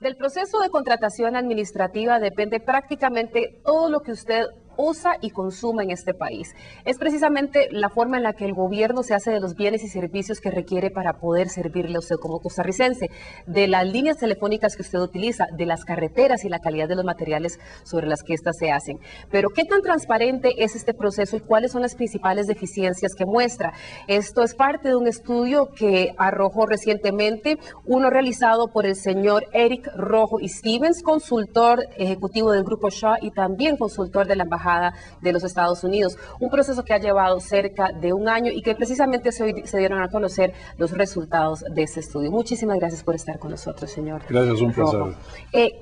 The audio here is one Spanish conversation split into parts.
Del proceso de contratación administrativa depende prácticamente todo lo que usted usa y consume en este país. Es precisamente la forma en la que el gobierno se hace de los bienes y servicios que requiere para poder servirle a usted como costarricense, de las líneas telefónicas que usted utiliza, de las carreteras y la calidad de los materiales sobre las que éstas se hacen. Pero ¿qué tan transparente es este proceso y cuáles son las principales deficiencias que muestra? Esto es parte de un estudio que arrojó recientemente, uno realizado por el señor Eric Rojo y Stevens, consultor ejecutivo del Grupo Shaw y también consultor de la Embajada de los Estados Unidos. Un proceso que ha llevado cerca de un año y que precisamente se dieron a conocer los resultados de este estudio. Muchísimas gracias por estar con nosotros, señor. Gracias, un placer.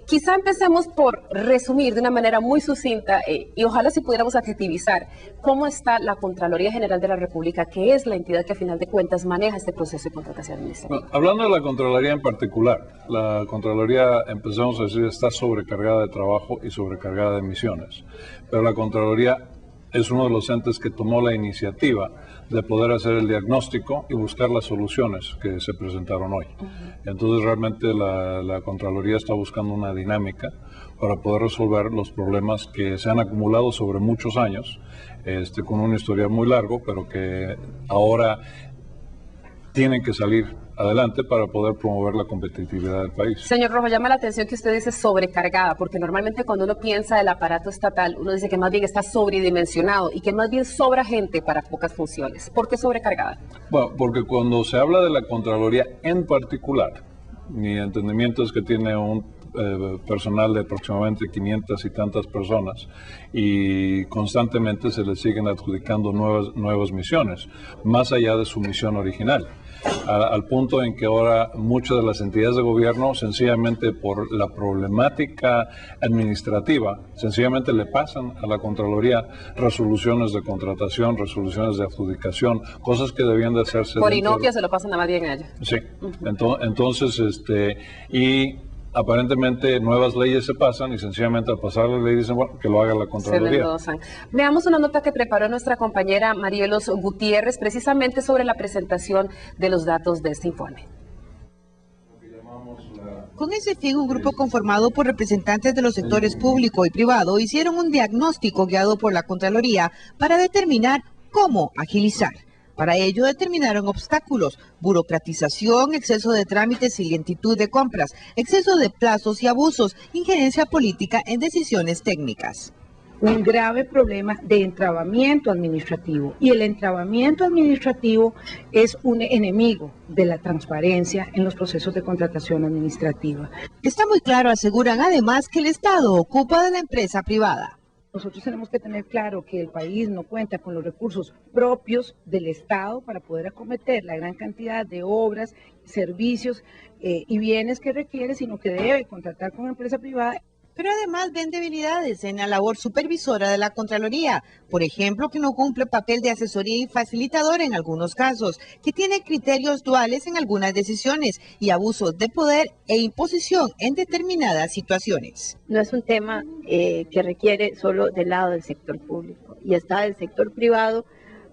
Quizá empecemos por resumir de una manera muy sucinta y ojalá si pudiéramos adjetivizar cómo está la Contraloría General de la República, que es la entidad que a final de cuentas maneja este proceso de contratación administrativa. Bueno, hablando de la Contraloría en particular, la Contraloría, empezamos a decir, está sobrecargada de trabajo y sobrecargada de misiones. Pero la Contraloría es uno de los entes que tomó la iniciativa de poder hacer el diagnóstico y buscar las soluciones que se presentaron hoy. Entonces realmente la Contraloría está buscando una dinámica para poder resolver los problemas que se han acumulado sobre muchos años, con un historial muy largo, pero que ahora tienen que salir adelante para poder promover la competitividad del país. Señor Rojo, llama la atención que usted dice sobrecargada, porque normalmente cuando uno piensa del aparato estatal, uno dice que más bien está sobredimensionado y que más bien sobra gente para pocas funciones. ¿Por qué sobrecargada? Bueno, porque cuando se habla de la Contraloría en particular, mi entendimiento es que tiene un personal de aproximadamente 500 y tantas personas y constantemente se le siguen adjudicando nuevas misiones, más allá de su misión original. Al punto en que ahora muchas de las entidades de gobierno, sencillamente por la problemática administrativa, sencillamente le pasan a la Contraloría resoluciones de contratación, resoluciones de adjudicación, cosas que debían de hacerse. Por inopia se lo pasan a más bien a ella. Sí, entonces, y aparentemente nuevas leyes se pasan y sencillamente al pasar la ley dicen, bueno, que lo haga la Contraloría. Veamos una nota que preparó nuestra compañera Marielos Gutiérrez precisamente sobre la presentación de los datos de este informe. Con ese fin, un grupo conformado por representantes de los sectores público y privado hicieron un diagnóstico guiado por la Contraloría para determinar cómo agilizar. Para ello determinaron obstáculos, burocratización, exceso de trámites y lentitud de compras, exceso de plazos y abusos, injerencia política en decisiones técnicas. Un grave problema de entrabamiento administrativo, y el entrabamiento administrativo es un enemigo de la transparencia en los procesos de contratación administrativa. Está muy claro, aseguran además, que el Estado ocupa de la empresa privada. Nosotros tenemos que tener claro que el país no cuenta con los recursos propios del Estado para poder acometer la gran cantidad de obras, servicios y bienes que requiere, sino que debe contratar con empresa privada. Pero además ven debilidades en la labor supervisora de la Contraloría, por ejemplo, que no cumple papel de asesoría y facilitador en algunos casos, que tiene criterios duales en algunas decisiones y abusos de poder e imposición en determinadas situaciones. No es un tema que requiere solo del lado del sector público, y está del sector privado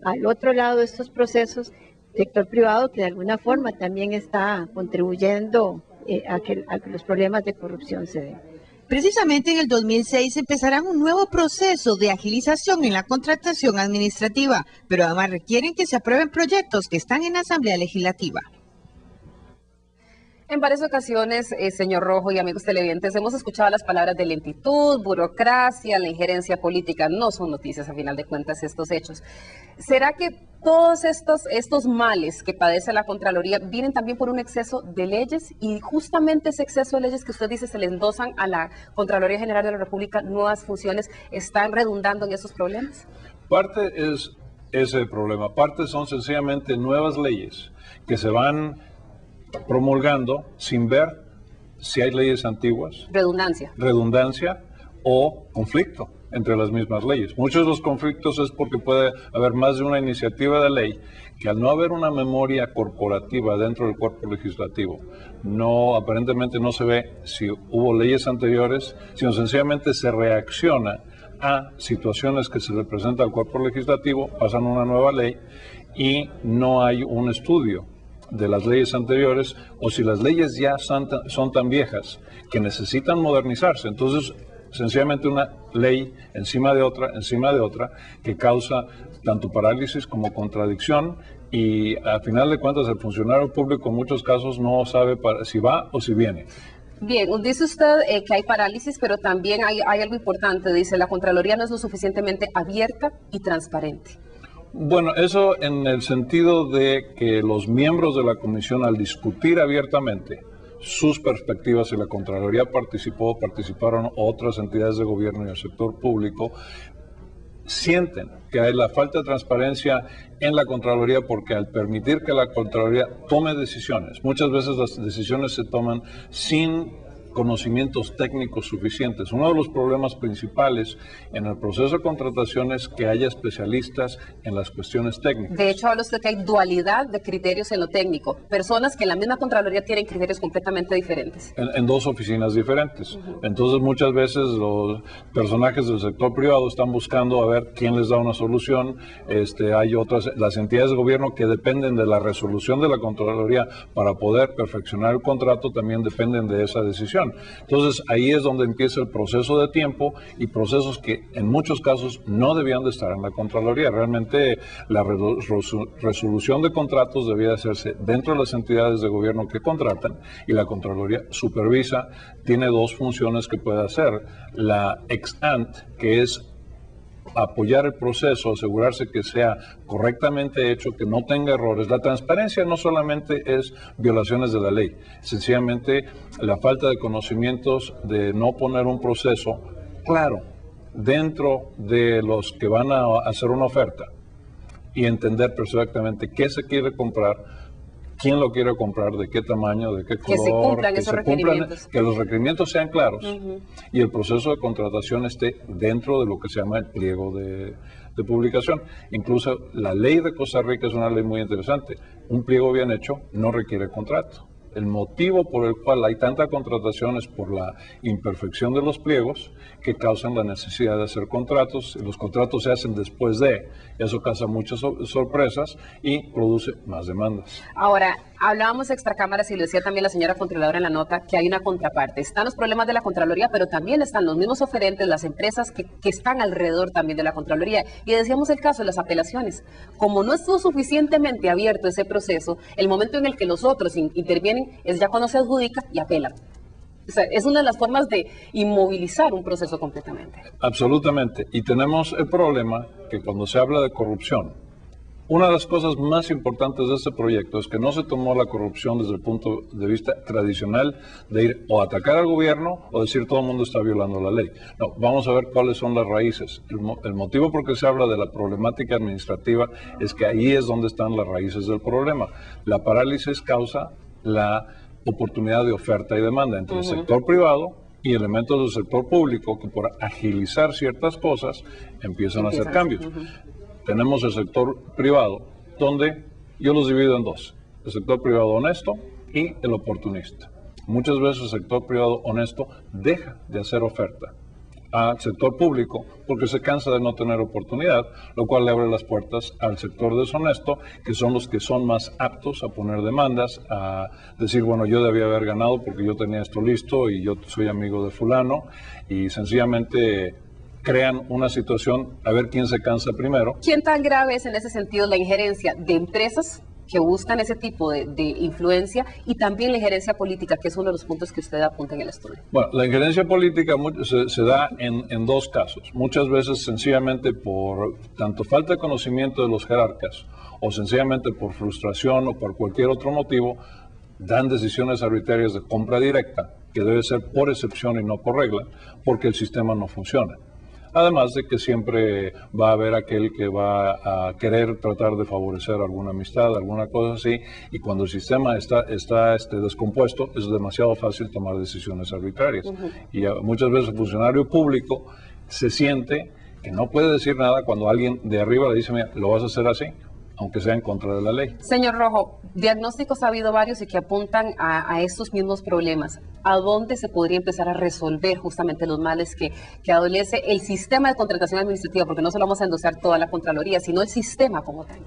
al otro lado de estos procesos, sector privado que de alguna forma también está contribuyendo a que los problemas de corrupción se den. Precisamente en el 2006 empezarán un nuevo proceso de agilización en la contratación administrativa, pero además requieren que se aprueben proyectos que están en la Asamblea Legislativa. En varias ocasiones, señor Rojo y amigos televidentes, hemos escuchado las palabras de lentitud, burocracia, la injerencia política. No son noticias, a final de cuentas, estos hechos. ¿Será que todos estos males que padece la Contraloría vienen también por un exceso de leyes? Y justamente ese exceso de leyes que usted dice se le endosan a la Contraloría General de la República nuevas funciones, ¿están redundando en esos problemas? Parte es ese problema. Parte son sencillamente nuevas leyes que se van promulgando sin ver si hay leyes antiguas. Redundancia o conflicto entre las mismas leyes. Muchos de los conflictos es porque puede haber más de una iniciativa de ley que al no haber una memoria corporativa dentro del cuerpo legislativo, aparentemente no se ve si hubo leyes anteriores, sino sencillamente se reacciona a situaciones que se le presenta al cuerpo legislativo, pasan una nueva ley y no hay un estudio de las leyes anteriores, o si las leyes ya son tan viejas que necesitan modernizarse. Entonces, sencillamente una ley encima de otra, que causa tanto parálisis como contradicción, y al final de cuentas el funcionario público en muchos casos no sabe si va o si viene. Bien, dice usted que hay parálisis, pero también hay algo importante. Dice, la Contraloría no es lo suficientemente abierta y transparente. Bueno, eso en el sentido de que los miembros de la comisión, al discutir abiertamente sus perspectivas, y la Contraloría participaron otras entidades de gobierno y el sector público, sienten que hay la falta de transparencia en la Contraloría, porque al permitir que la Contraloría tome decisiones, muchas veces las decisiones se toman sin conocimientos técnicos suficientes. Uno de los problemas principales en el proceso de contratación es que haya especialistas en las cuestiones técnicas. De hecho, habla usted que hay dualidad de criterios en lo técnico. Personas que en la misma Contraloría tienen criterios completamente diferentes. En dos oficinas diferentes. Entonces, muchas veces los personajes del sector privado están buscando a ver quién les da una solución. Hay otras, las entidades de gobierno que dependen de la resolución de la Contraloría para poder perfeccionar el contrato, también dependen de esa decisión. Entonces ahí es donde empieza el proceso de tiempo, y procesos que en muchos casos no debían de estar en la Contraloría. Realmente la resolución de contratos debía hacerse dentro de las entidades de gobierno que contratan, y la Contraloría supervisa. Tiene dos funciones que puede hacer: la ex ante, que es apoyar el proceso, asegurarse que sea correctamente hecho, que no tenga errores. La transparencia no solamente es violaciones de la ley, sencillamente la falta de conocimientos de no poner un proceso claro dentro de los que van a hacer una oferta y entender perfectamente qué se quiere comprar, quién lo quiere comprar, de qué tamaño, de qué color, que se cumplan esos requerimientos, que los requerimientos sean claros, y el proceso de contratación esté dentro de lo que se llama el pliego de publicación. Incluso la ley de Costa Rica es una ley muy interesante. Un pliego bien hecho no requiere contrato. El motivo por el cual hay tanta contratación es por la imperfección de los pliegos, que causan la necesidad de hacer contratos. Los contratos se hacen después de, eso causa muchas sorpresas y produce más demandas. Ahora, hablábamos extracámaras, y lo decía también la señora Contralora en la nota, que hay una contraparte. Están los problemas de la Contraloría, pero también están los mismos oferentes, las empresas que están alrededor también de la Contraloría. Y decíamos el caso de las apelaciones. Como no estuvo suficientemente abierto ese proceso, el momento en el que los otros intervienen es ya cuando se adjudica y apelan. O sea, es una de las formas de inmovilizar un proceso completamente. Absolutamente. Y tenemos el problema que cuando se habla de corrupción, una de las cosas más importantes de este proyecto es que no se tomó la corrupción desde el punto de vista tradicional de ir o atacar al gobierno o decir todo el mundo está violando la ley. No, vamos a ver cuáles son las raíces. El motivo por que se habla de la problemática administrativa es que ahí es donde están las raíces del problema. La parálisis causa la oportunidad de oferta y demanda entre el sector privado y elementos del sector público que, por agilizar ciertas cosas, empiezan a hacer cambios. Tenemos el sector privado, donde yo los divido en dos: el sector privado honesto y el oportunista. Muchas veces el sector privado honesto deja de hacer oferta al sector público porque se cansa de no tener oportunidad, lo cual le abre las puertas al sector deshonesto, que son los que son más aptos a poner demandas, a decir, bueno, yo debía haber ganado porque yo tenía esto listo y yo soy amigo de fulano, y sencillamente crean una situación a ver quién se cansa primero. ¿Quién tan grave es en ese sentido la injerencia de empresas que buscan ese tipo de influencia, y también la injerencia política, que es uno de los puntos que usted apunta en el estudio? Bueno, la injerencia política se da en dos casos. Muchas veces sencillamente por tanto falta de conocimiento de los jerarcas, o sencillamente por frustración o por cualquier otro motivo, dan decisiones arbitrarias de compra directa, que debe ser por excepción y no por regla, porque el sistema no funciona. Además de que siempre va a haber aquel que va a querer tratar de favorecer alguna amistad, alguna cosa así, y cuando el sistema está descompuesto, es demasiado fácil tomar decisiones arbitrarias. Y muchas veces el funcionario público se siente que no puede decir nada cuando alguien de arriba le dice, mira, lo vas a hacer así, aunque sea en contra de la ley. Señor Rojo, diagnósticos ha habido varios y que apuntan a estos mismos problemas. ¿A dónde se podría empezar a resolver justamente los males que adolece el sistema de contratación administrativa? Porque no solo vamos a endosar toda la Contraloría, sino el sistema como tal.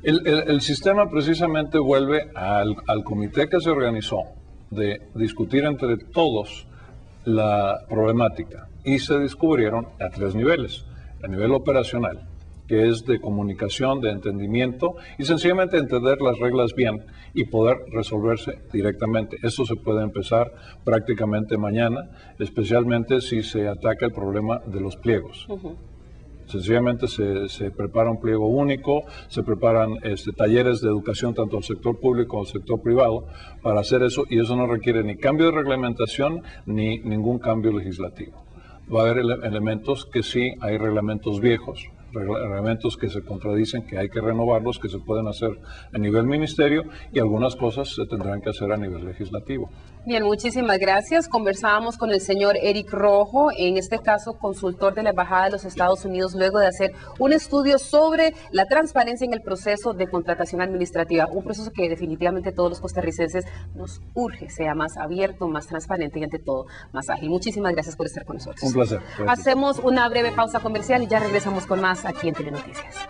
El sistema precisamente vuelve al comité que se organizó de discutir entre todos la problemática y se descubrieron a 3 niveles. A nivel operacional, que es de comunicación, de entendimiento y sencillamente entender las reglas bien y poder resolverse directamente. Esto se puede empezar prácticamente mañana, especialmente si se ataca el problema de los pliegos. Sencillamente se prepara un pliego único, se preparan talleres de educación tanto al sector público como al sector privado para hacer eso, y eso no requiere ni cambio de reglamentación ni ningún cambio legislativo. Va a haber elementos que sí, hay reglamentos viejos, reglamentos que se contradicen, que hay que renovarlos, que se pueden hacer a nivel ministerio, y algunas cosas se tendrán que hacer a nivel legislativo. Bien, muchísimas gracias. Conversábamos con el señor Eric Rojo, en este caso consultor de la Embajada de los Estados Unidos, luego de hacer un estudio sobre la transparencia en el proceso de contratación administrativa, un proceso que definitivamente todos los costarricenses nos urge, sea más abierto, más transparente y ante todo más ágil. Muchísimas gracias por estar con nosotros. Un placer. Hacemos una breve pausa comercial y ya regresamos con más aquí en Telenoticias.